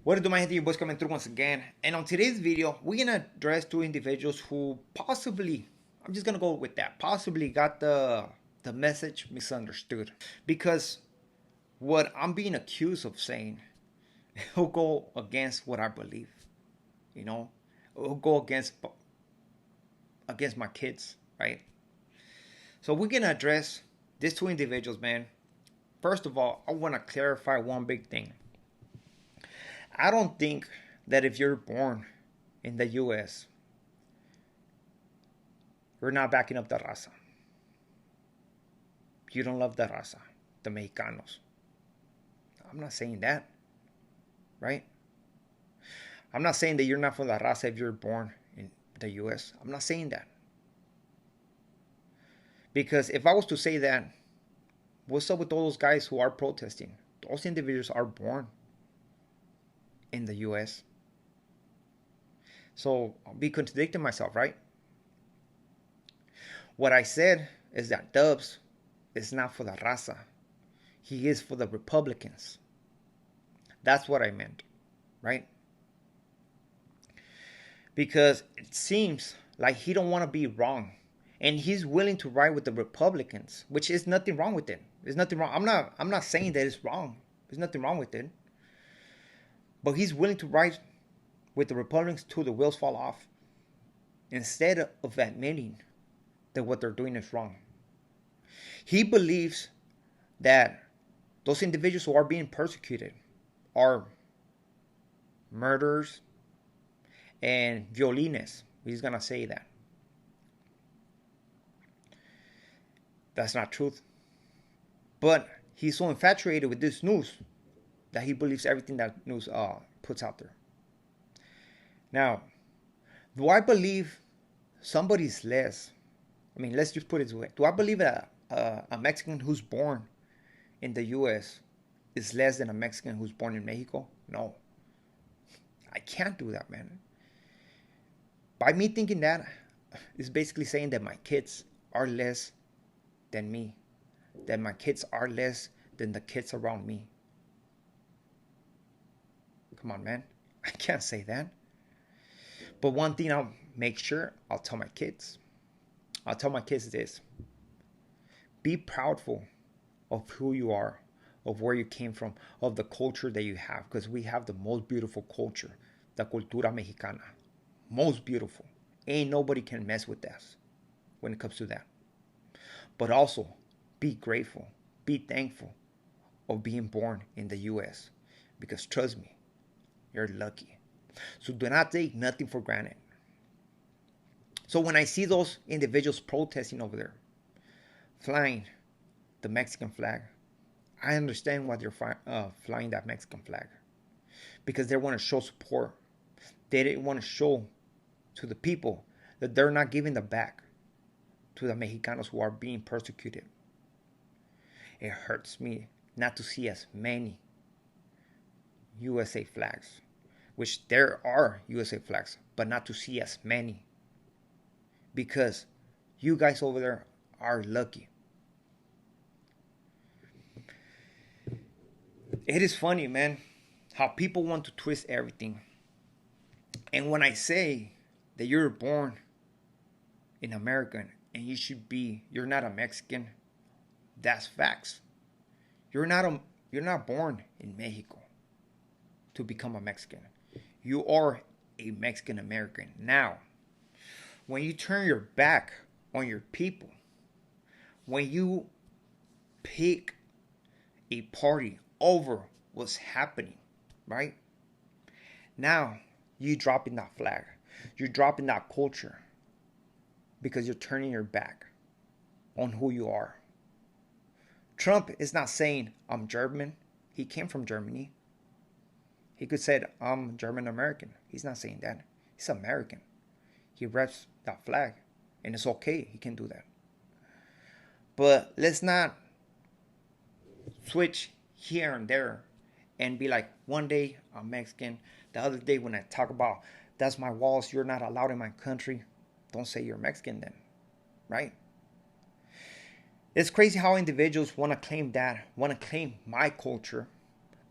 What to do, my gente? Your boys coming through once again. And on today's video, we're gonna address two individuals who possibly, I'm just gonna go with that, possibly got the message misunderstood. Because what I'm being accused of saying will go against what I believe. You know, it will go against my kids, right? So we're gonna address these two individuals, man. First of all, I want to clarify one big thing. I don't think that if you're born in the US, you're not backing up the raza. You don't love the raza, the Mexicanos. I'm not saying that, right? I'm not saying that you're not for the raza if you're born in the US. I'm not saying that. Because if I was to say that, what's up with all those guys who are protesting? Those individuals are born in the US. So I'll be contradicting myself, right? What I said is that Dubs is not for the raza. He is for the Republicans. That's what I meant, right? Because it seems like he don't want to be wrong. And he's willing to ride with the Republicans, which is nothing wrong with it. There's nothing wrong. I'm not saying that it's wrong. There's nothing wrong with it. But he's willing to ride with the Republicans till the wheels fall off, instead of admitting that what they're doing is wrong. He believes that those individuals who are being persecuted are murderers and violines. He's going to say that. That's not truth. But he's so infatuated with this news that he believes everything that news puts out there. Now, do I believe somebody's less? I mean, let's just put it this way. Do I believe that a Mexican who's born in the U.S. is less than a Mexican who's born in Mexico? No. I can't do that, man. By me thinking that, it's basically saying that my kids are less than me. That my kids are less than the kids around me. Come on, man. I can't say that. But one thing I'll make sure I'll tell my kids. I'll tell my kids this. Be proudful of who you are, of where you came from, of the culture that you have. Because we have the most beautiful culture, the cultura mexicana. Most beautiful. Ain't nobody can mess with us when it comes to that. But also, be grateful, be thankful of being born in the U.S. Because trust me, you're lucky. So do not take nothing for granted. So when I see those individuals protesting over there, flying the Mexican flag, I understand why they're flying that Mexican flag. Because they want to show support. They didn't want to show to the people that they're not giving the back to the Mexicanos who are being persecuted. It hurts me not to see as many USA flags, which there are USA flags, but not to see as many. Because you guys over there are lucky. It is funny, man, how people want to twist everything. And when I say that you're born in America and you're not a Mexican, that's facts. You're not born in Mexico to become a Mexican. You are a Mexican American. Now, when you turn your back on your people, when you pick a party over what's happening, right? Now, you're dropping that flag. You're dropping that culture because you're turning your back on who you are. Trump is not saying, I'm German. He came from Germany. He could say, I'm German American. He's not saying that. He's American. He reps that flag. And it's okay. He can do that. But let's not switch here and there and be like, one day I'm Mexican. The other day when I talk about, that's my walls, you're not allowed in my country. Don't say you're Mexican then. Right? It's crazy how individuals want to claim my culture,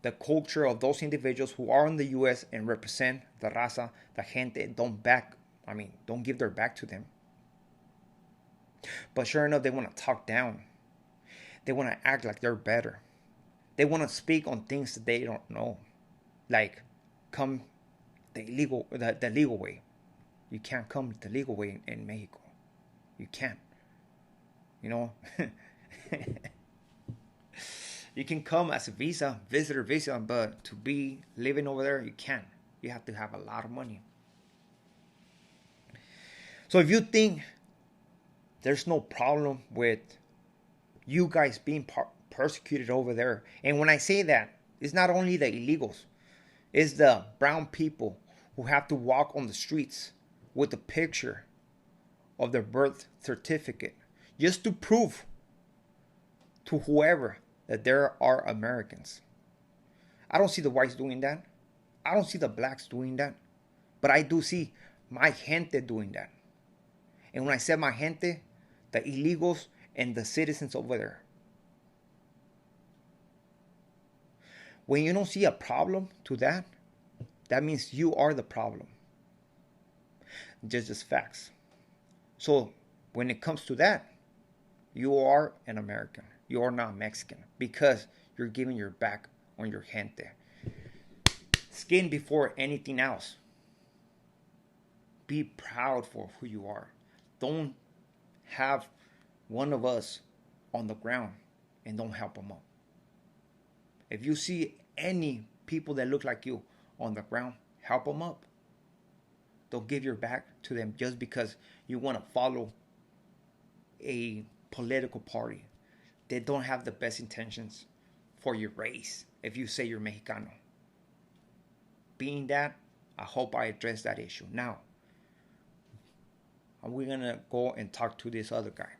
the culture of those individuals who are in the U.S. and represent the raza, the gente, don't give their back to them. But sure enough, they want to talk down. They want to act like they're better. They want to speak on things that they don't know. Like, come the legal way. You can't come the legal way in Mexico. You can't. You know? You can come as a visitor visa, but to be living over there, you can't. You have to have a lot of money. So if you think there's no problem with you guys being persecuted over there, and when I say that, it's not only the illegals, it's the brown people who have to walk on the streets with a picture of their birth certificate just to prove to whoever that there are Americans. I don't see the whites doing that. I don't see the blacks doing that. But I do see my gente doing that. And when I said my gente, the illegals and the citizens over there. When you don't see a problem to that, that means you are the problem. Just facts. So when it comes to that, you are an American. You are not Mexican because you're giving your back on your gente. Skin before anything else. Be proud for who you are. Don't have one of us on the ground and don't help them up. If you see any people that look like you on the ground, help them up. Don't give your back to them just because you want to follow a political party. They don't have the best intentions for your race if you say you're Mexicano. Being that, I hope I address that issue. Now, we're going to go and talk to this other guy.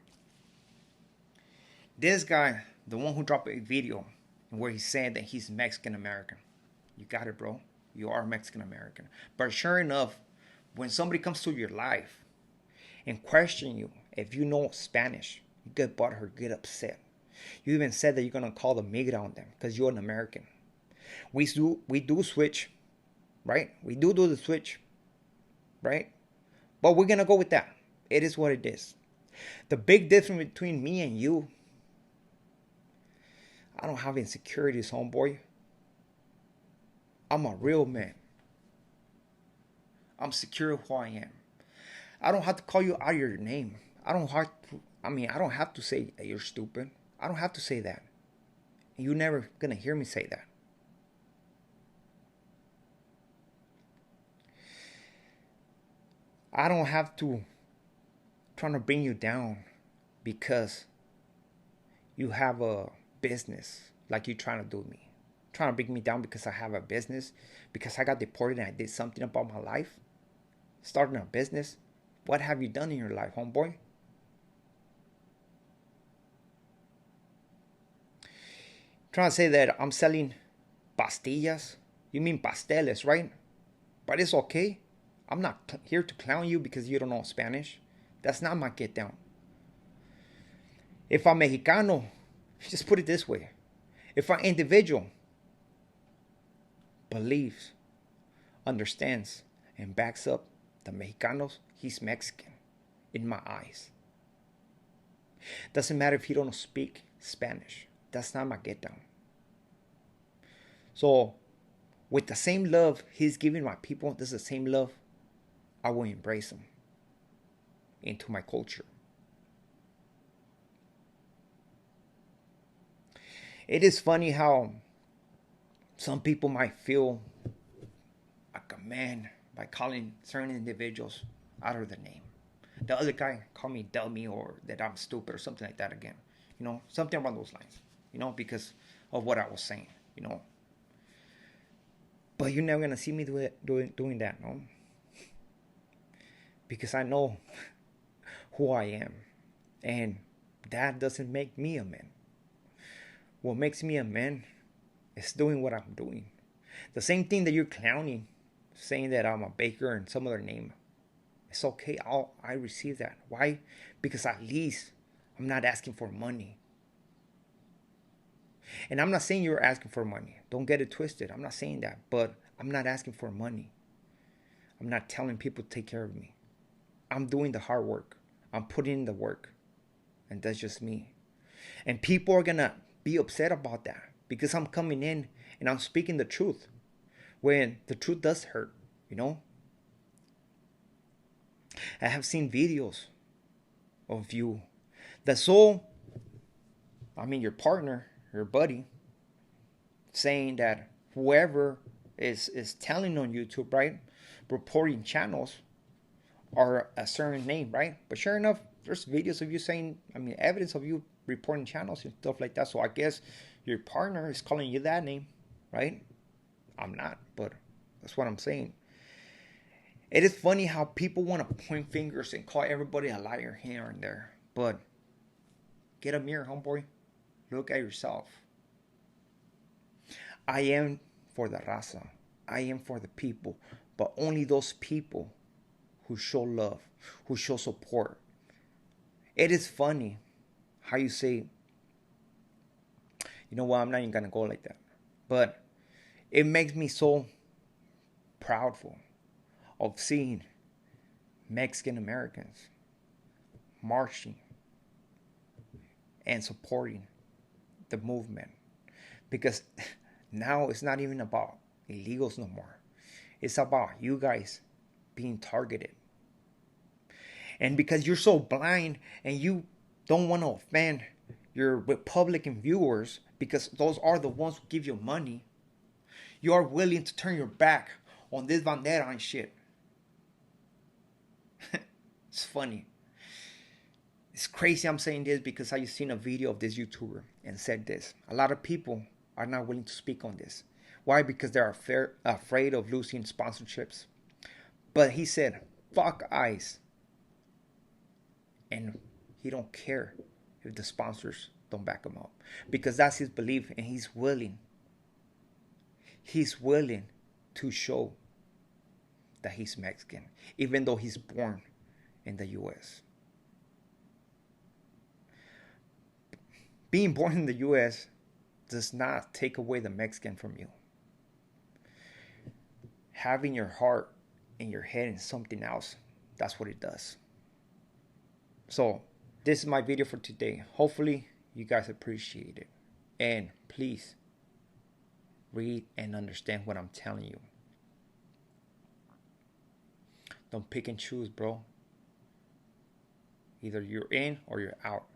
This guy, the one who dropped a video where he said that he's Mexican American. You got it, bro. You are Mexican American. But sure enough, when somebody comes to your life and question you if you know Spanish, you get butthurt, get upset. You even said that you're going to call the migra on them because you're an American. We do switch, right? We do the switch, right? But we're going to go with that. It is what it is. The big difference between me and you, I don't have insecurities, homeboy. I'm a real man. I'm secure who I am. I don't have to call you out of your name. I don't have to say that you're stupid. I don't have to say that. You're never going to hear me say that. I don't have to try to bring you down because you have a business like you're trying to do me. Trying to bring me down because I have a business, because I got deported and I did something about my life. Starting a business. What have you done in your life, homeboy? Trying to say that I'm selling pastillas. You mean pasteles, right? But it's okay. I'm not here to clown you because you don't know Spanish. That's not my get down. If I'm Mexicano, just put it this way. If an individual believes, understands, and backs up the Mexicanos, he's Mexican in my eyes. Doesn't matter if he don't speak Spanish. That's not my get down. So, with the same love he's giving my people, this is the same love I will embrace him into my culture. It is funny how some people might feel like a man by calling certain individuals out of their name. The other guy called me dummy or that I'm stupid or something like that again. You know, something along those lines. You know, because of what I was saying. You know. But you're never going to see me doing that, no? Because I know who I am. And that doesn't make me a man. What makes me a man is doing what I'm doing. The same thing that you're clowning, saying that I'm a baker and some other name. It's okay. I receive that. Why? Because at least I'm not asking for money. And I'm not saying you're asking for money. Don't get it twisted. I'm not saying that. But I'm not asking for money. I'm not telling people to take care of me. I'm doing the hard work. I'm putting in the work. And that's just me. And people are going to be upset about that because I'm coming in and I'm speaking the truth when the truth does hurt, you know? I have seen videos of you that your partner, your buddy, saying that whoever is telling on YouTube, right, reporting channels are a certain name, right? But sure enough, there's videos of you saying, evidence of you reporting channels and stuff like that. So I guess your partner is calling you that name, right? I'm not, but that's what I'm saying. It is funny how people want to point fingers and call everybody a liar here and there. But get a mirror, homeboy. Look at yourself. I am for the raza. I am for the people. But only those people who show love, who show support. It is funny how you say, you know what, I'm not even going to go like that. But it makes me so proudful of seeing Mexican Americans marching and supporting the movement. Because now it's not even about illegals no more. It's about you guys being targeted. And because you're so blind and you don't want to offend your Republican viewers, because those are the ones who give you money, you are willing to turn your back on this bandera and shit. It's funny. It's crazy I'm saying this because I've seen a video of this YouTuber and said this. A lot of people are not willing to speak on this. Why? Because they're afraid of losing sponsorships. But he said, fuck ICE. And he don't care if the sponsors don't back him up. Because that's his belief and he's willing. He's willing to show that he's Mexican. Even though he's born in the U.S. Being born in the U.S. does not take away the Mexican from you. Having your heart and your head in something else, that's what it does. So, this is my video for today. Hopefully, you guys appreciate it. And please, read and understand what I'm telling you. Don't pick and choose, bro. Either you're in or you're out.